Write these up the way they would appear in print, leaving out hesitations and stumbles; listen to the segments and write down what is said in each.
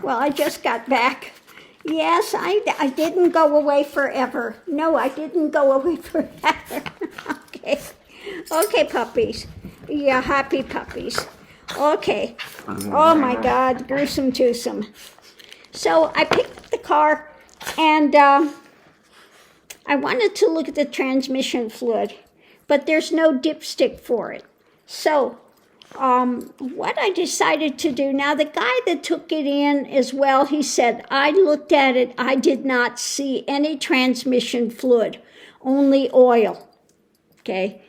Well, I just got back. Yes, I didn't go away forever. No, I didn't go away forever. Okay. Okay, puppies. Yeah, happy puppies. Okay. Oh my God, gruesome twosome. So I picked up the car and I wanted to look at the transmission fluid, but there's no dipstick for it. So what I decided to do, now the guy that took it in as well, he said, I looked at it, I did not see any transmission fluid, only oil, okay?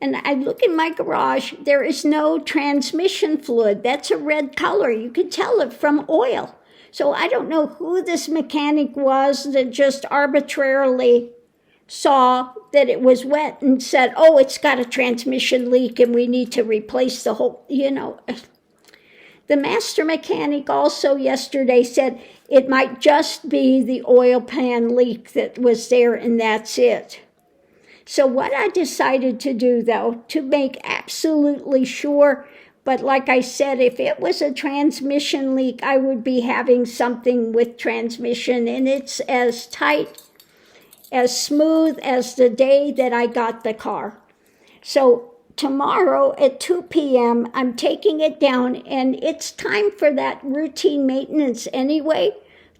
And I look in my garage, there is no transmission fluid. That's a red color. You can tell it from oil. So I don't know who this mechanic was that just arbitrarily saw that it was wet and said, oh, it's got a transmission leak and we need to replace the whole, The master mechanic also yesterday said it might just be the oil pan leak that was there and that's it. So what I decided to do, though, to make absolutely sure, but like I said, if it was a transmission leak, I would be having something with transmission, and it's as tight, as smooth as the day that I got the car. So tomorrow at 2 p.m., I'm taking it down, and it's time for that routine maintenance anyway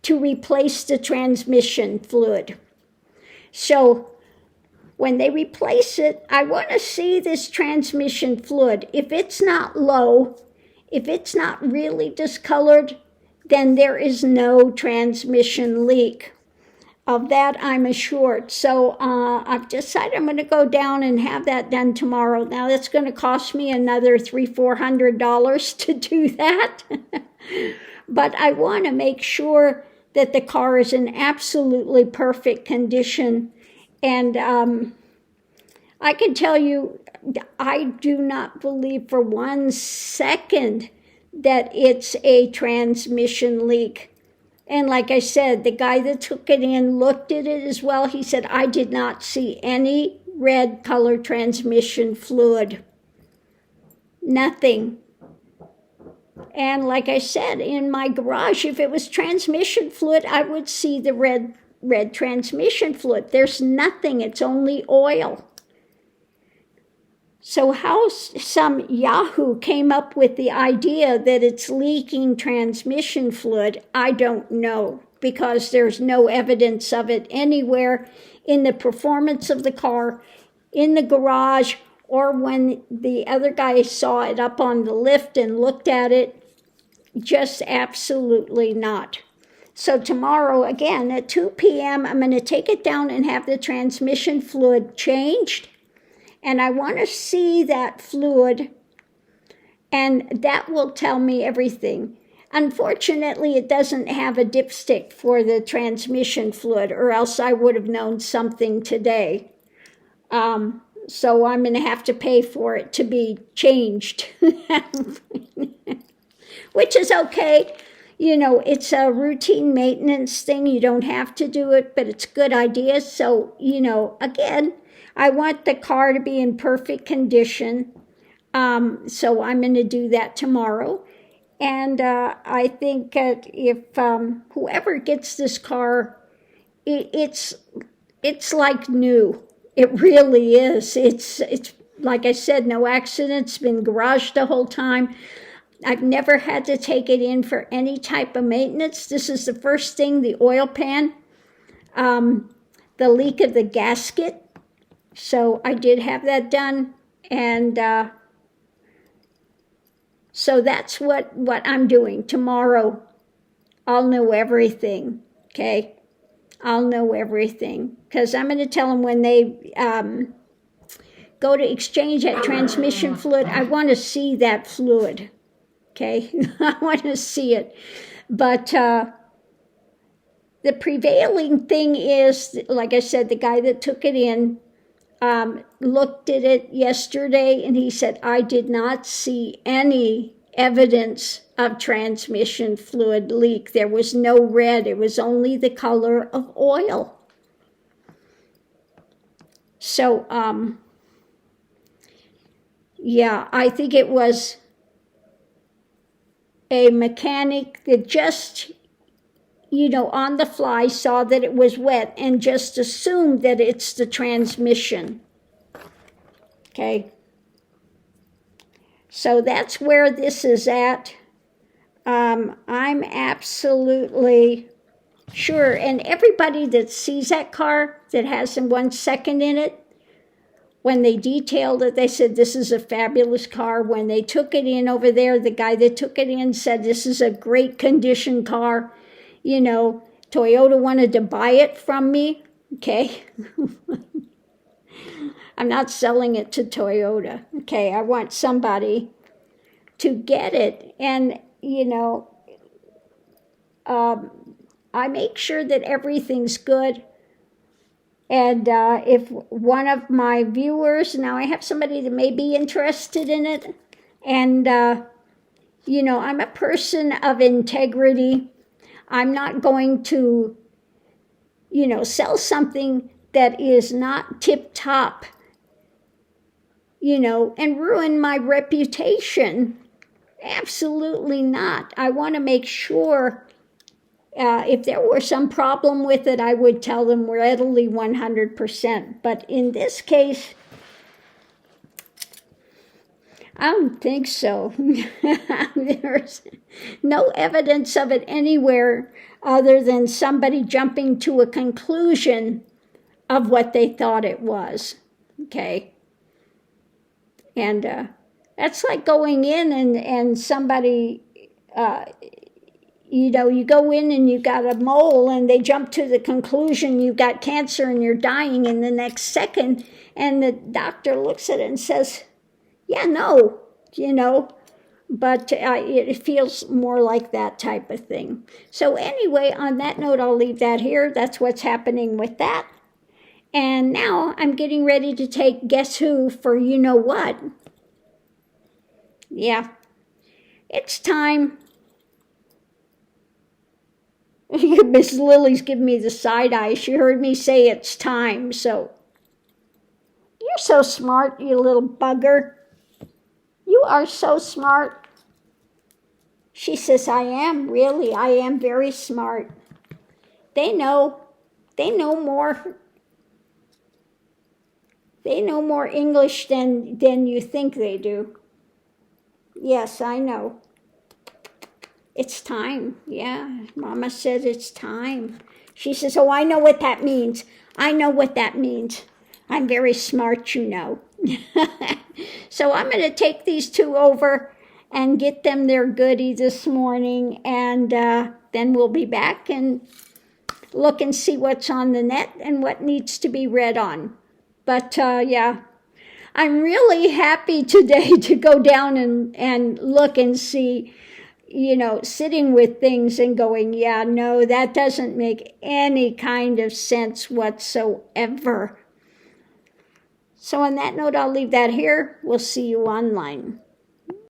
to replace the transmission fluid. So when they replace it, I want to see this transmission fluid. If it's not low, if it's not really discolored, then there is no transmission leak. Of that, I'm assured. So I've decided I'm going to go down and have that done tomorrow. Now, that's going to cost me another $300-400 to do that. But I want to make sure that the car is in absolutely perfect condition. And I can tell you, I do not believe for 1 second that it's a transmission leak. And like I said, the guy that took it in looked at it as well. He said, I did not see any red color transmission fluid. Nothing. And like I said, in my garage, if it was transmission fluid, I would see the red transmission fluid. There's nothing. It's only oil. So how some Yahoo came up with the idea that it's leaking transmission fluid, I don't know, because there's no evidence of it anywhere in the performance of the car, in the garage, or when the other guy saw it up on the lift and looked at it. Just absolutely not. So tomorrow, again, at 2 p.m., I'm going to take it down and have the transmission fluid changed. And I want to see that fluid, and that will tell me everything. Unfortunately, it doesn't have a dipstick for the transmission fluid, or else I would have known something today. So I'm going to have to pay for it to be changed, which is okay. It's a routine maintenance thing. You don't have to do it, but it's a good idea. So, again, I want the car to be in perfect condition. So I'm going to do that tomorrow. And I think that if whoever gets this car, it's like new. It really is. It's like I said, no accidents, been garaged the whole time. I've never had to take it in for any type of maintenance. This is the first thing, the oil pan, the leak of the gasket. So I did have that done. And so that's what I'm doing. Tomorrow, I'll know everything, okay? I'll know everything. Because I'm going to tell them when they go to exchange that transmission fluid, I want to see that fluid. Okay, I want to see it. But the prevailing thing is, like I said, the guy that took it in looked at it yesterday and he said, I did not see any evidence of transmission fluid leak. There was no red. It was only the color of oil. So, yeah, I think it was a mechanic that just, on the fly saw that it was wet and just assumed that it's the transmission. Okay. So that's where this is at. I'm absolutely sure. And everybody that sees that car that has 1 second in it, when they detailed it, they said, this is a fabulous car. When they took it in over there, the guy that took it in said, this is a great condition car. Toyota wanted to buy it from me. Okay. I'm not selling it to Toyota. Okay. I want somebody to get it. And, I make sure that everything's good. And if one of my viewers, now I have somebody that may be interested in it, and, I'm a person of integrity. I'm not going to, sell something that is not tip-top, and ruin my reputation. Absolutely not. I want to make sure if there were some problem with it, I would tell them readily 100%. But in this case, I don't think so. There's no evidence of it anywhere other than somebody jumping to a conclusion of what they thought it was. Okay? And that's like going in and somebody... you go in and you got a mole and they jump to the conclusion you've got cancer and you're dying in the next second, and the doctor looks at it and says, yeah, no, but it feels more like that type of thing. So anyway, on that note, I'll leave that here. That's what's happening with that. And now I'm getting ready to take Guess Who for what. Yeah, it's time. Miss Lily's giving me the side eye. She heard me say it's time, so. You're so smart, you little bugger. You are so smart. She says, I am, really. I am very smart. They know more. They know more English than you think they do. Yes, I know. It's time. Yeah, Mama said it's time. She says, oh, I know what that means. I know what that means. I'm very smart, So I'm going to take these two over and get them their goodie this morning. And then we'll be back and look and see what's on the net and what needs to be read on. But, yeah, I'm really happy today to go down and look and see, sitting with things and going, yeah, no, that doesn't make any kind of sense whatsoever. So on that note, I'll leave that here. We'll see you online.